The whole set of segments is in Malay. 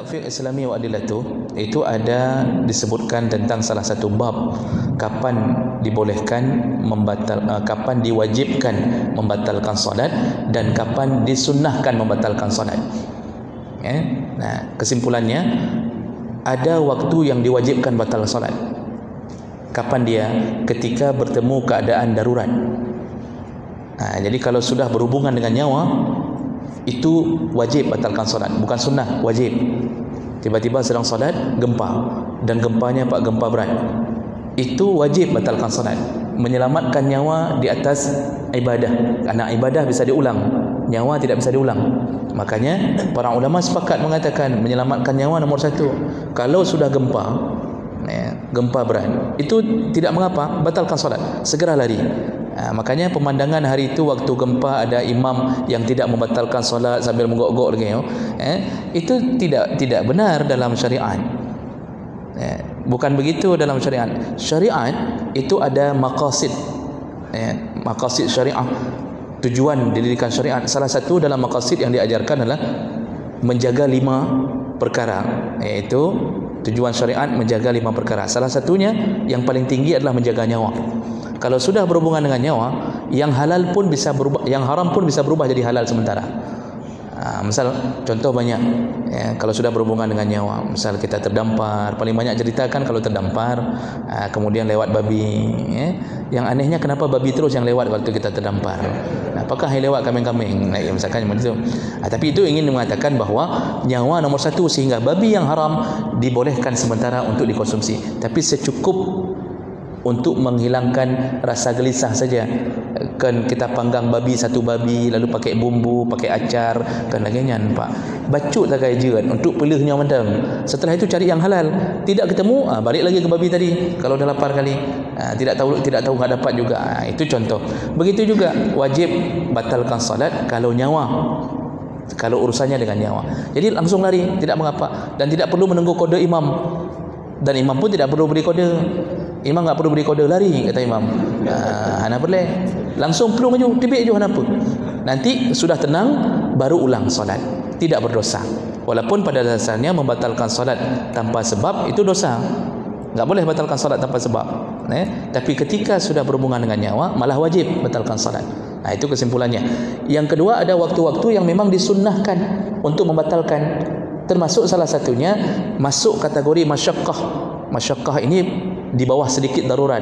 kitab fiqh Islami wa adillatuh itu ada disebutkan tentang salah satu bab kapan dibolehkan kapan diwajibkan membatalkan solat dan kapan disunnahkan membatalkan solat. Nah, kesimpulannya ada waktu yang diwajibkan batal solat. Kapan dia? Ketika bertemu keadaan darurat. Jadi kalau sudah berhubungan dengan nyawa, itu wajib batalkan solat, bukan sunnah, wajib. Tiba-tiba sedang solat, gempa, dan gempanya gempa berat, itu wajib batalkan solat. Menyelamatkan nyawa di atas ibadah, karena ibadah bisa diulang, nyawa tidak bisa diulang. Makanya para ulama sepakat mengatakan menyelamatkan nyawa nomor satu. Kalau sudah gempa berat, itu tidak mengapa, batalkan solat, segera lari. Makanya pemandangan hari itu waktu gempa ada imam yang tidak membatalkan solat sambil menggok-gok lagi, itu tidak benar dalam syariat. Bukan begitu dalam syariat. Syariat itu ada maqasid, maqasid syariah, tujuan didirikan syariat. Salah satu dalam maqasid yang diajarkan adalah menjaga 5 perkara, yaitu tujuan syariat menjaga 5 perkara. Salah satunya yang paling tinggi adalah menjaga nyawa. Kalau sudah berhubungan dengan nyawa, yang halal pun bisa berubah, yang haram pun bisa berubah jadi halal sementara. Misal contoh banyak, kalau sudah berhubungan dengan nyawa, misal kita terdampar, paling banyak ceritakan kalau terdampar, kemudian lewat babi. Yang anehnya kenapa babi terus yang lewat waktu kita terdampar? Apakah yang lewat kambing-kambing? Misalkan macam itu. Tapi itu ingin mengatakan bahawa nyawa nomor satu, sehingga babi yang haram dibolehkan sementara untuk dikonsumsi, tapi secukup untuk menghilangkan rasa gelisah saja. Kan kita panggang babi, satu babi, lalu pakai bumbu, pakai acar, kan lagi nampak bacut tak kaya untuk pelihnya macam. Setelah itu cari yang halal, tidak ketemu, balik lagi ke babi tadi. Kalau dah lapar kali, tidak tahu tak dapat juga. Itu contoh. Begitu juga wajib batalkan salat kalau nyawa, kalau urusannya dengan nyawa. Jadi langsung lari, tidak mengapa, dan tidak perlu menunggu kode imam, dan imam pun tidak perlu beri kode. Imam tak perlu beri kode, lari kata imam. Hana boleh, langsung perlu maju, tibik je hana apa. Nanti sudah tenang baru ulang solat, tidak berdosa. Walaupun pada dasarnya membatalkan solat tanpa sebab itu dosa, tak boleh batalkan solat tanpa sebab. Tapi ketika sudah berhubungan dengan nyawa, malah wajib batalkan solat. Itu kesimpulannya. Yang kedua, ada waktu-waktu yang memang disunnahkan untuk membatalkan. Termasuk salah satunya masuk kategori masyaqqah. Masyaqqah ini di bawah sedikit darurat.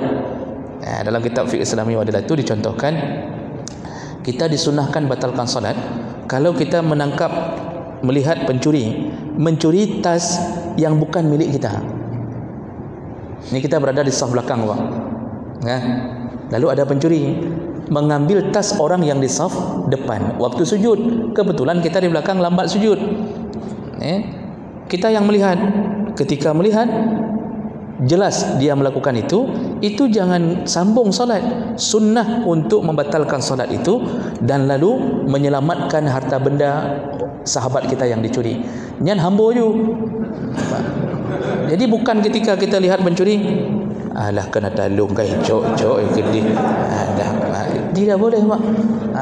Dalam kitab fiqh Islami wa adillatuh dicontohkan, kita disunnahkan batalkan solat kalau kita melihat mencuri tas yang bukan milik kita. Ini kita berada di saf belakang, Pak. Lalu ada pencuri mengambil tas orang yang di saf depan waktu sujud. Kebetulan kita di belakang lambat sujud. Kita yang melihat. Ketika melihat jelas dia melakukan itu jangan sambung solat. Sunnah untuk membatalkan solat itu dan lalu menyelamatkan harta benda sahabat kita yang dicuri. Nyan hambo ju. Jadi bukan ketika kita lihat mencuri, alah kena talung kai cok gede. Tidak boleh, Pak.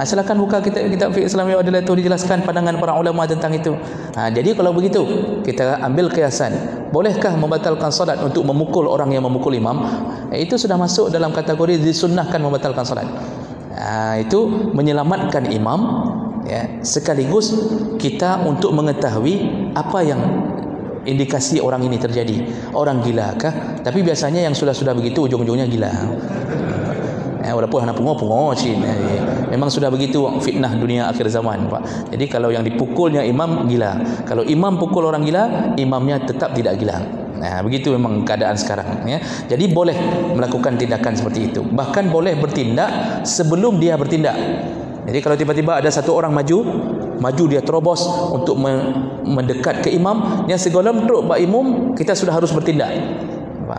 Silakan buka kitab fiqh Islami adalah itu dijelaskan pandangan para ulama tentang itu. Jadi kalau begitu kita ambil kiasan, bolehkah membatalkan solat untuk memukul orang yang memukul imam? Itu sudah masuk dalam kategori disunnahkan membatalkan solat. Itu menyelamatkan imam, sekaligus kita untuk mengetahui apa yang indikasi orang ini terjadi. Orang gila kah? Tapi biasanya yang sudah begitu ujung-ujungnya gila. Walaupun anak pungo memang sudah begitu fitnah dunia akhir zaman, Pak. Jadi kalau yang dipukulnya imam gila, kalau imam pukul orang gila, imamnya tetap tidak gila. Begitu memang keadaan sekarang, Jadi boleh melakukan tindakan seperti itu. Bahkan boleh bertindak sebelum dia bertindak. Jadi kalau tiba-tiba ada satu orang maju dia terobos untuk mendekat ke imam, yang segolong teruk Pak Imam, kita sudah harus bertindak.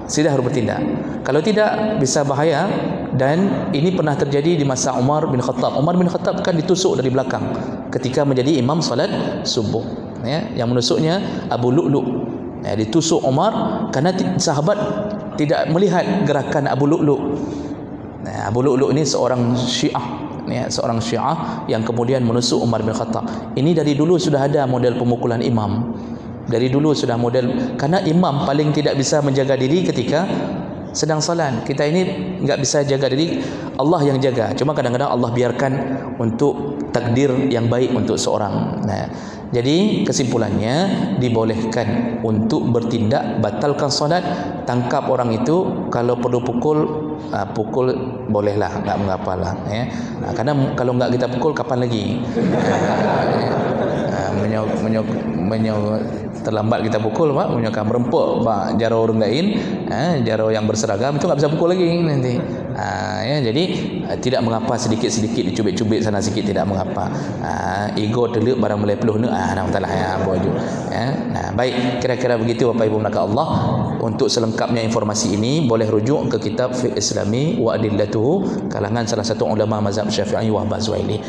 Sudah harus bertindak. Kalau tidak bisa bahaya. Dan ini pernah terjadi di masa Umar bin Khattab. Umar bin Khattab kan ditusuk dari belakang ketika menjadi imam salat subuh. Yang menusuknya Abu Lu'lu'. Ditusuk Umar karena sahabat tidak melihat gerakan Abu Lu'lu'. Abu Lu'lu' ini seorang Syiah yang kemudian menusuk Umar bin Khattab. Ini dari dulu sudah ada model pemukulan imam. Dari dulu sudah model, karena imam paling tidak bisa menjaga diri ketika sedang salat. Kita ini enggak bisa jaga diri, Allah yang jaga. Cuma kadang-kadang Allah biarkan untuk takdir yang baik untuk seorang. Nah, jadi kesimpulannya dibolehkan untuk bertindak batalkan solat, tangkap orang itu, kalau perlu pukul bolehlah, enggak mengapalah ya. Karena kalau enggak kita pukul kapan lagi? Terlambat kita pukul, Pak, menyokam rempuk, Pak, jaro orang lain, jaro yang berseragam itu enggak bisa pukul lagi nanti. Ya, jadi tidak mengapa sedikit-sedikit dicubit-cubit sana sikit, tidak mengapa. Ego teluk barang mulai peluh ni, nak talah ya baju. Ya. Nah, baik, kira-kira begitu Bapak Ibu maka Allah. Untuk selengkapnya informasi ini boleh rujuk ke kitab Fiqh Islami wa Adillatuhu kalangan salah satu ulama mazhab Syafi'i Wahbah Zuhaili.